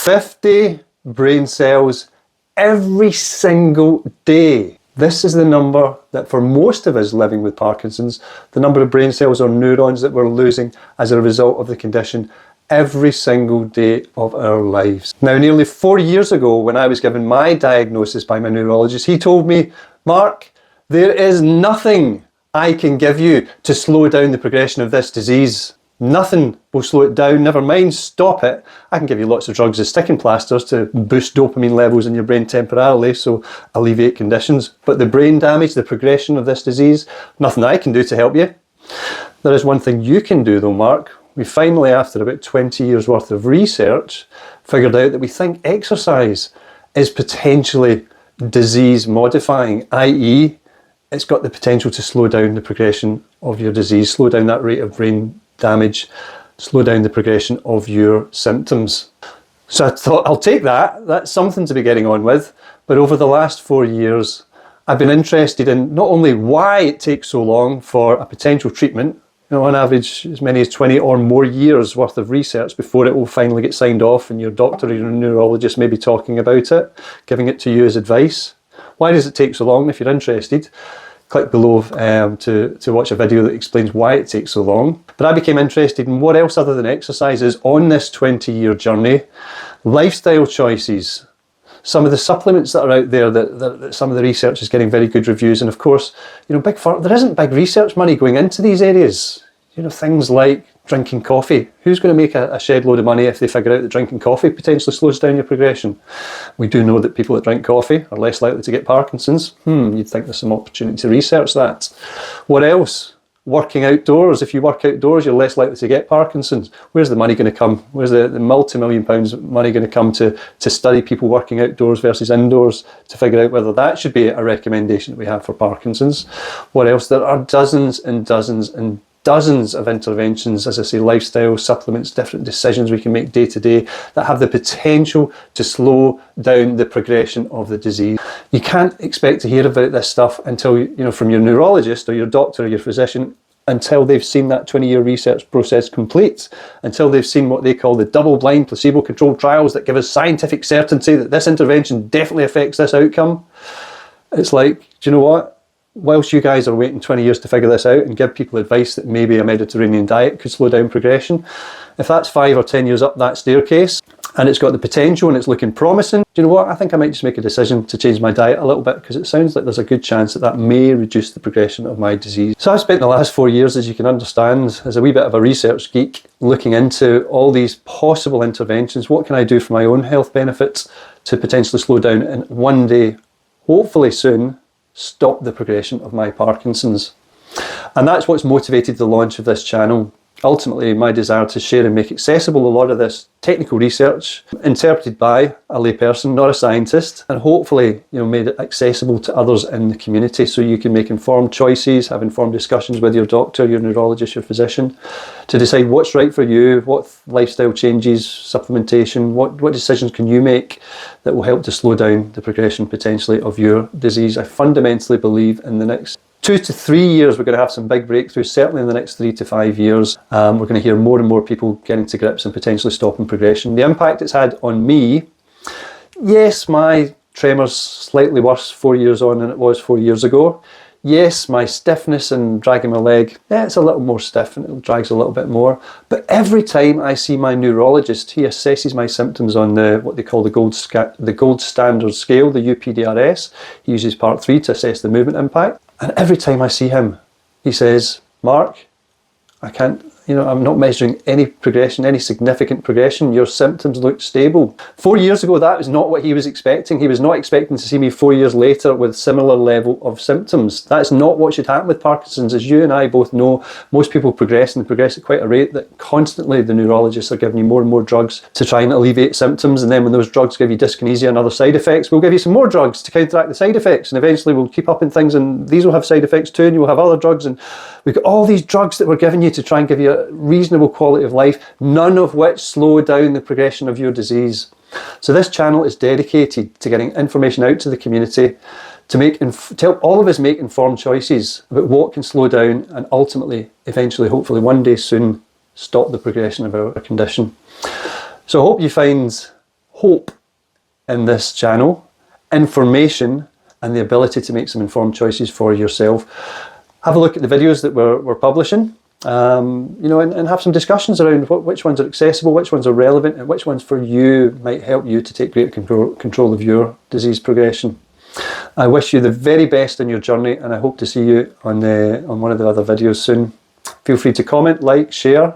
50 brain cells every single day. This is the number that for most of us living with Parkinson's, the number of brain cells or neurons that we're losing as a result of the condition every single day of our lives. Now, nearly 4 years ago, when I was given my diagnosis by my neurologist, he told me, Mark, there is nothing I can give you to slow down the progression of this disease. Nothing will slow it down, never mind stop it. I can give you lots of drugs as sticking plasters to boost dopamine levels in your brain temporarily, so alleviate conditions. But the brain damage, the progression of this disease, nothing I can do to help you. There is one thing you can do though, Mark. We finally, after about 20 years worth of research, figured out that we think exercise is potentially disease modifying, i.e. it's got the potential to slow down the progression of your disease, slow down that rate of brain damage, slow down the progression of your symptoms. So I thought, I'll take that. That's something to be getting on with. But over the last 4 years, I've been interested in not only why it takes so long for a potential treatment, on average as many as 20 or more years worth of research before it will finally get signed off and your doctor or your neurologist may be talking about it, giving it to you as advice. Why does it take so long? If you're interested, click below to watch a video that explains why it takes so long. But I became interested in what else other than exercise is on this 20-year journey. Lifestyle choices. Some of the supplements that are out there that some of the research is getting very good reviews. And of course, there isn't big research money going into these areas. Things like drinking coffee. Who's going to make a shed load of money if they figure out that drinking coffee potentially slows down your progression? We do know that people that drink coffee are less likely to get Parkinson's. You'd think there's some opportunity to research that. What else? Working outdoors. If you work outdoors, you're less likely to get Parkinson's. Where's the money going to come? Where's the multi-million pounds money going to come to study people working outdoors versus indoors to figure out whether that should be a recommendation that we have for Parkinson's? What else? There are dozens and dozens and dozens of interventions, as I say, lifestyle, supplements, different decisions we can make day to day that have the potential to slow down the progression of the disease. You can't expect to hear about this stuff until, from your neurologist or your doctor or your physician, until they've seen that 20-year research process complete, until they've seen what they call the double-blind placebo-controlled trials that give us scientific certainty that this intervention definitely affects this outcome. It's like, do you know what? Whilst you guys are waiting 20 years to figure this out and give people advice that maybe a Mediterranean diet could slow down progression, if that's 5 or 10 years up that staircase and it's got the potential and it's looking promising, do you know what? I think I might just make a decision to change my diet a little bit because it sounds like there's a good chance that may reduce the progression of my disease. So I've spent the last 4 years, as you can understand, as a wee bit of a research geek, looking into all these possible interventions. What can I do for my own health benefits to potentially slow down and one day, hopefully soon, stop the progression of my Parkinson's? And that's what's motivated the launch of this channel. Ultimately, my desire to share and make accessible a lot of this technical research interpreted by a layperson, not a scientist, and hopefully, made it accessible to others in the community so you can make informed choices, have informed discussions with your doctor, your neurologist, your physician, to decide what's right for you, what lifestyle changes, supplementation, what decisions can you make that will help to slow down the progression potentially of your disease. I fundamentally believe in the next 2 to 3 years, we're going to have some big breakthroughs. Certainly in the next 3 to 5 years, we're going to hear more and more people getting to grips and potentially stopping progression. The impact it's had on me, yes, my tremor's slightly worse 4 years on than it was 4 years ago. Yes, my stiffness and dragging my leg, it's a little more stiff and it drags a little bit more. But every time I see my neurologist, he assesses my symptoms on what they call the gold standard scale, the UPDRS. He uses part 3 to assess the movement impact. And every time I see him, he says, Mark, I'm not measuring any progression, any significant progression. Your symptoms look stable. 4 years ago, that was not what he was expecting. He was not expecting to see me 4 years later with similar level of symptoms. That's not what should happen with Parkinson's. As you and I both know, most people progress and they progress at quite a rate that constantly the neurologists are giving you more and more drugs to try and alleviate symptoms. And then when those drugs give you dyskinesia and other side effects, we'll give you some more drugs to counteract the side effects. And eventually we'll keep upping things and these will have side effects too, and you'll have other drugs. And we've got all these drugs that we're giving you to try and give you a reasonable quality of life, none of which slow down the progression of your disease. So this channel is dedicated to getting information out to the community to help all of us make informed choices about what can slow down and ultimately, eventually, hopefully one day soon, stop the progression of our condition. So I hope you find hope in this channel, information, and the ability to make some informed choices for yourself. Have a look at the videos that we're publishing, you know, and have some discussions around which ones are accessible, which ones are relevant, and which ones for you might help you to take greater control of your disease progression. I wish you the very best on your journey, and I hope to see you on one of the other videos soon. Feel free to comment, like, share,